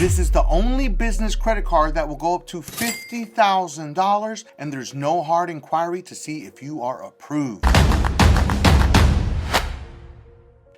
This is the only business credit card that will go up to $50,000, and there's no hard inquiry to see if you are approved.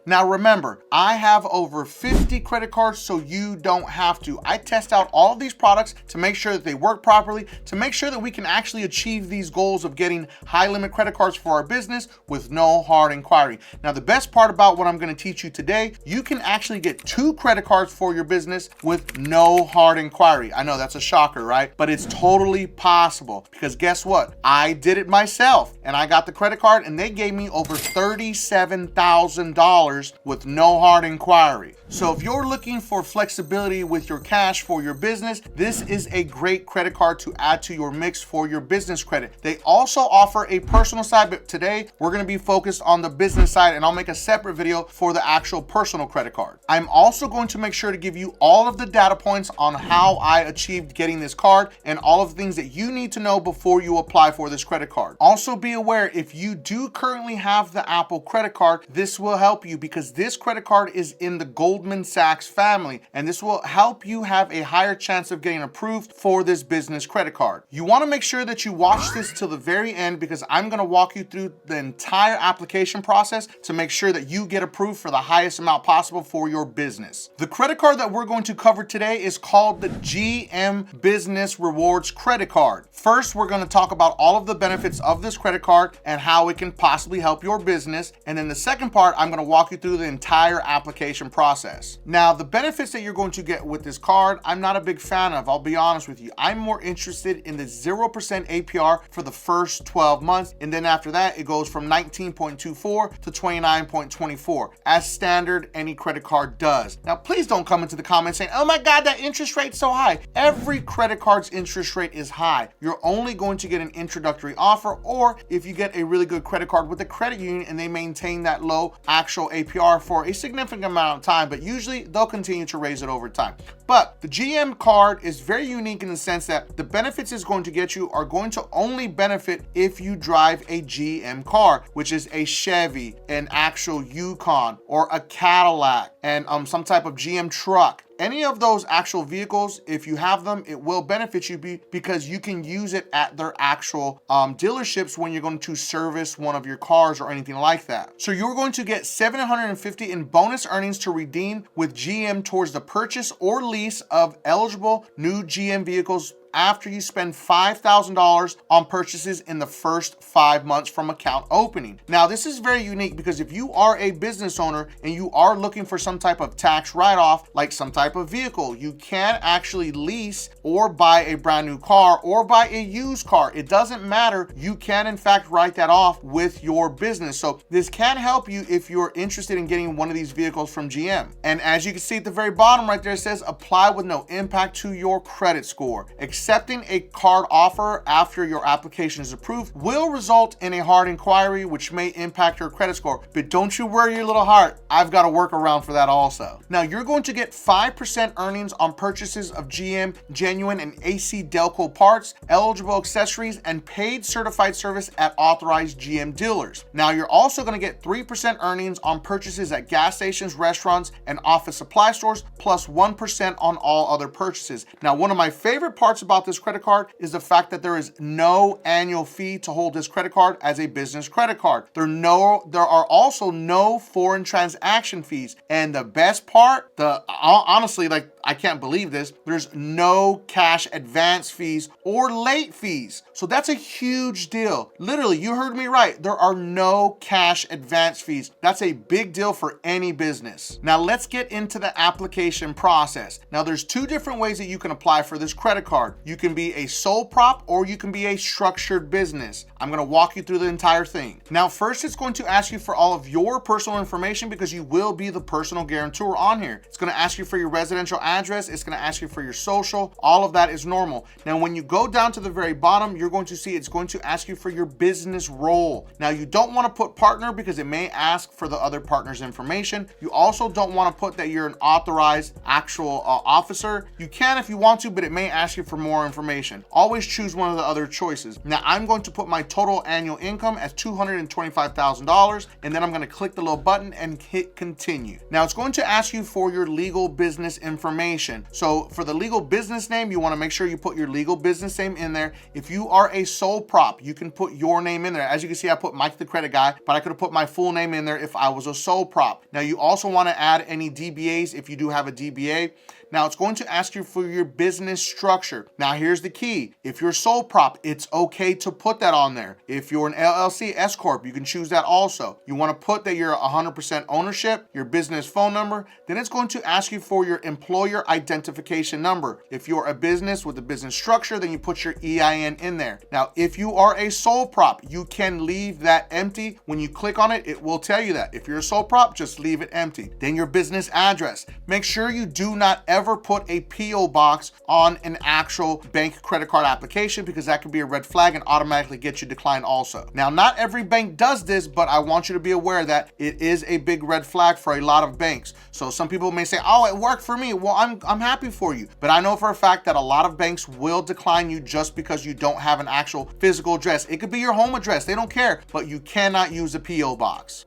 Now remember, I have over 50 credit cards, so you don't have to. I test out all of these products to make sure that they work properly, to make sure that we can actually achieve these goals of getting high limit credit cards for our business with no hard inquiry. Now the best part about what I'm going to teach you today, you can actually get 2 credit cards for your business with no hard inquiry. I know that's a shocker, right? But it's totally possible, because guess what? I did it myself, and I got the credit card and they gave me over $37,000 with no hard inquiry. So if you're looking for flexibility with your cash for your business, this is a great credit card to add to your mix for your business credit. They also offer a personal side, but today we're going to be focused on the business side, and I'll make a separate video for the actual personal credit card. I'm also going to make sure to give you all of the data points on how I achieved getting this card and all of the things that you need to know before you apply for this credit card. Also be aware, if you do currently have the Apple credit card, this will help you because this credit card is in the Goldman Sachs family, and this will help you have a higher chance of getting approved for this business credit card. You want to make sure that you watch this till the very end, because I'm going to walk you through the entire application process to make sure that you get approved for the highest amount possible for your business. The credit card that we're going to cover today is called the GM Business Rewards Credit Card. First, we're going to talk about all of the benefits of this credit card and how it can possibly help your business. And then the second part, I'm going to walk you through the entire application process. Now, the benefits that you're going to get with this card, I'm not a big fan of, I'll be honest with you. I'm more interested in the 0% APR for the first 12 months. And then after that, it goes from 19.24 to 29.24, as standard any credit card does. Now, please don't come into the comments saying, oh my God, that interest rate's so high. Every credit card's interest rate is high. You're only going to get an introductory offer, or if you get a really good credit card with a credit union and they maintain that low actual APR for a significant amount of time, but usually they'll continue to raise it over time. But the GM card is very unique in the sense that the benefits it's going to get you are going to only benefit if you drive a GM car, which is a Chevy, an actual Yukon, or a Cadillac, and some type of GM truck. Any of those actual vehicles, if you have them, it will benefit you because you can use it at their actual dealerships when you're going to service one of your cars or anything like that. So you're going to get $750 in bonus earnings to redeem with GM towards the purchase or lease of eligible new GM vehicles after you spend $5,000 on purchases in the first 5 months from account opening. Now, this is very unique because if you are a business owner and you are looking for some type of tax write-off, like some type of vehicle, you can actually lease or buy a brand new car or buy a used car. It doesn't matter. You can in fact write that off with your business. So this can help you if you're interested in getting one of these vehicles from GM. And as you can see at the very bottom right there, it says apply with no impact to your credit score. Accepting a card offer after your application is approved will result in a hard inquiry, which may impact your credit score. But don't you worry your little heart, I've got a workaround for that also. Now, you're going to get 5% earnings on purchases of GM genuine and AC Delco parts, eligible accessories, and paid certified service at authorized GM dealers. Now, you're also going to get 3% earnings on purchases at gas stations, restaurants, and office supply stores, plus 1% on all other purchases. Now, one of my favorite parts about this credit card is the fact that there is no annual fee to hold this credit card as a business credit card. There are also no foreign transaction fees. And the best part, honestly, like, I can't believe this, there's no cash advance fees or late fees. So that's a huge deal. Literally, you heard me right. There are no cash advance fees. That's a big deal for any business. Now let's get into the application process. Now there's 2 different ways that you can apply for this credit card. You can be a sole prop or you can be a structured business. I'm going to walk you through the entire thing. Now, first, it's going to ask you for all of your personal information because you will be the personal guarantor on here. It's going to ask you for your residential address. It's going to ask you for your social. All of that is normal. Now, when you go down to the very bottom, you're going to see it's going to ask you for your business role. Now, you don't want to put partner because it may ask for the other partner's information. You also don't want to put that you're an authorized actual officer. You can if you want to, but it may ask you for more more information. Always choose one of the other choices. Now I'm going to put my total annual income as $225,000, and then I'm going to click the little button and hit continue. Now it's going to ask you for your legal business information. So for the legal business name, you want to make sure you put your legal business name in there. If you are a sole prop, you can put your name in there. As you can see, I put Mike the Credit Guy, but I could have put my full name in there if I was a sole prop. Now you also want to add any DBAs if you do have a DBA. Now it's going to ask you for your business structure. Now here's the key. If you're sole prop, it's okay to put that on there. If you're an LLC, S Corp, you can choose that also. You want to put that you're 100% ownership, your business phone number. Then it's going to ask you for your employer identification number. If you're a business with a business structure, then you put your EIN in there. Now, if you are a sole prop, you can leave that empty. When you click on it, it will tell you that. If you're a sole prop, just leave it empty. Then your business address. Make sure you do not ever put a PO box on an actual bank credit card application, because that could be a red flag and automatically get you declined also. Now, not every bank does this, but I want you to be aware that it is a big red flag for a lot of banks. So some people may say, oh, it worked for me. Well, I'm happy for you. But I know for a fact that a lot of banks will decline you just because you don't have an actual physical address. It could be your home address. They don't care, but you cannot use a PO box.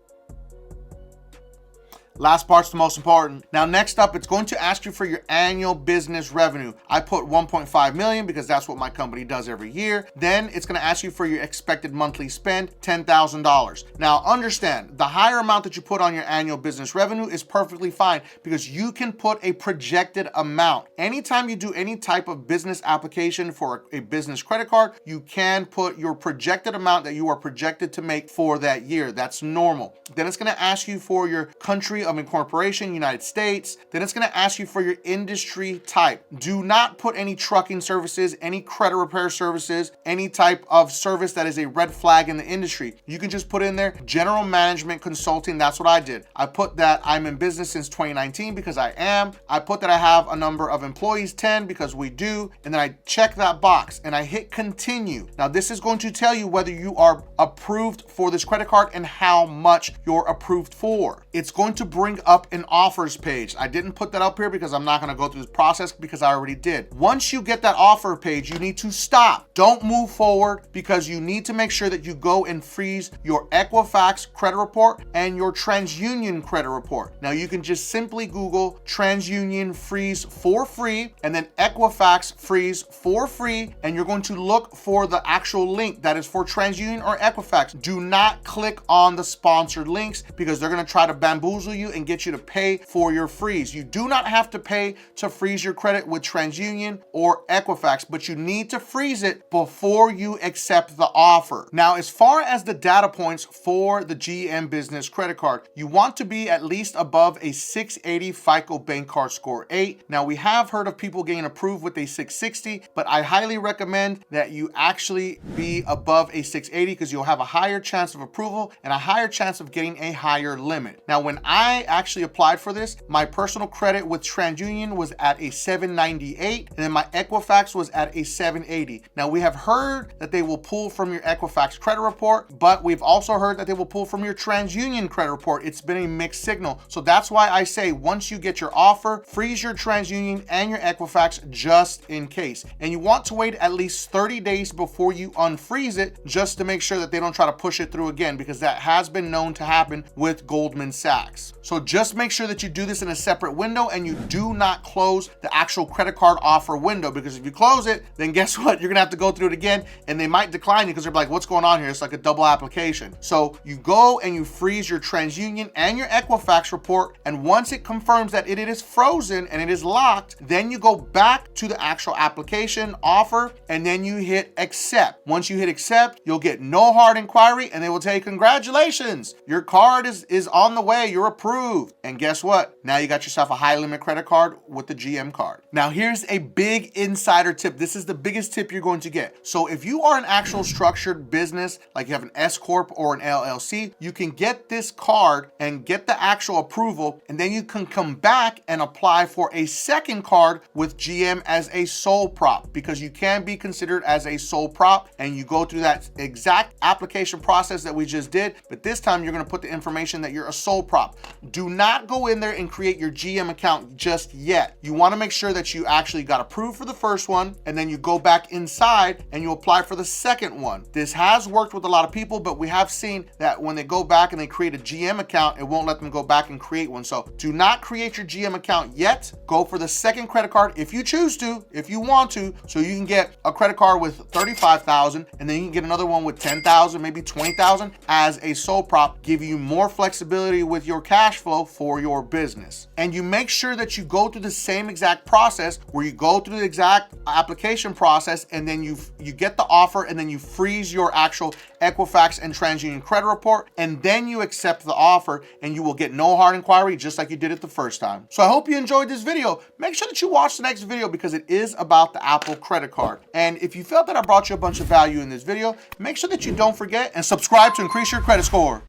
Last part's the most important. Now, next up, it's going to ask you for your annual business revenue. I put 1.5 million because that's what my company does every year. Then it's going to ask you for your expected monthly spend, $10,000. Now, understand, the higher amount that you put on your annual business revenue is perfectly fine, because you can put a projected amount. Anytime you do any type of business application for a business credit card, you can put your projected amount that you are projected to make for that year. That's normal. Then it's going to ask you for your country of incorporation, United States. Then it's going to ask you for your industry type. Do not put any trucking services, any credit repair services, any type of service that is a red flag in the industry. You can just put in there general management consulting. That's what I did. I put that I'm in business since 2019 because I am. I put that I have a number of employees, 10, because we do. And then I check that box and I hit continue. Now this is going to tell you whether you are approved for this credit card and how much you're approved for. It's going to bring up an offers page. I didn't put that up here because I'm not going to go through this process because I already did. Once you get that offer page, you need to stop. Don't move forward, because you need to make sure that you go and freeze your Equifax credit report and your TransUnion credit report. Now you can just simply Google TransUnion freeze for free and then Equifax freeze for free, and you're going to look for the actual link that is for TransUnion or Equifax. Do not click on the sponsored links, because they're going to try to bamboozle you and get you to pay for your freeze. You do not have to pay to freeze your credit with TransUnion or Equifax, but you need to freeze it before you accept the offer. Now, as far as the data points for the GM business credit card, you want to be at least above a 680 FICO bank card score 8. Now, we have heard of people getting approved with a 660, but I highly recommend that you actually be above a 680, because you'll have a higher chance of approval and a higher chance of getting a higher limit. Now, when I actually applied for this, my personal credit with TransUnion was at a 798, and then my Equifax was at a 780. Now, we have heard that they will pull from your Equifax credit report, but we've also heard that they will pull from your TransUnion credit report. It's been a mixed signal. So that's why I say, once you get your offer, freeze your TransUnion and your Equifax just in case. And you want to wait at least 30 days before you unfreeze it, just to make sure that they don't try to push it through again, because that has been known to happen with Goldman Sachs. So just make sure that you do this in a separate window, and you do not close the actual credit card offer window, because if you close it, then guess what? You're gonna have to go through it again, and they might decline you because they're like, what's going on here? It's like a double application. So you go and you freeze your TransUnion and your Equifax report, and once it confirms that it is frozen and it is locked, then you go back to the actual application offer, and then you hit accept. Once you hit accept, you'll get no hard inquiry, and they will tell you, congratulations, your card is on the way, you're approved. And guess what? Now you got yourself a high limit credit card with the GM card. Now here's a big insider tip. This is the biggest tip you're going to get. So if you are an actual structured business, like you have an S Corp or an LLC, you can get this card and get the actual approval, and then you can come back and apply for a second card with GM as a sole prop, because you can be considered as a sole prop, and you go through that exact application process that we just did, but this time you're going to put the information that you're a sole prop. do not go in there and create your GM account just yet. You want to make sure that you actually got approved for the first one, and then you go back inside and you apply for the second one. This has worked with a lot of people, but we have seen that when they go back and they create a GM account, it won't let them go back and create one. So do not create your GM account yet. Go for the second credit card if you choose to, if you want to, so you can get a credit card with 35,000, and then you can get another one with 10,000, maybe 20,000 as a sole prop, give you more flexibility with your cash flow for your business. And you make sure that you go through the same exact process where you go through the exact application process, and then you get the offer, and then you freeze your actual Equifax and TransUnion credit report, and then you accept the offer, and you will get no hard inquiry just like you did it the first time. So I hope you enjoyed this video. Make sure that you watch the next video because it is about the Apple credit card. And if you felt that I brought you a bunch of value in this video, make sure that you don't forget and subscribe to increase your credit score.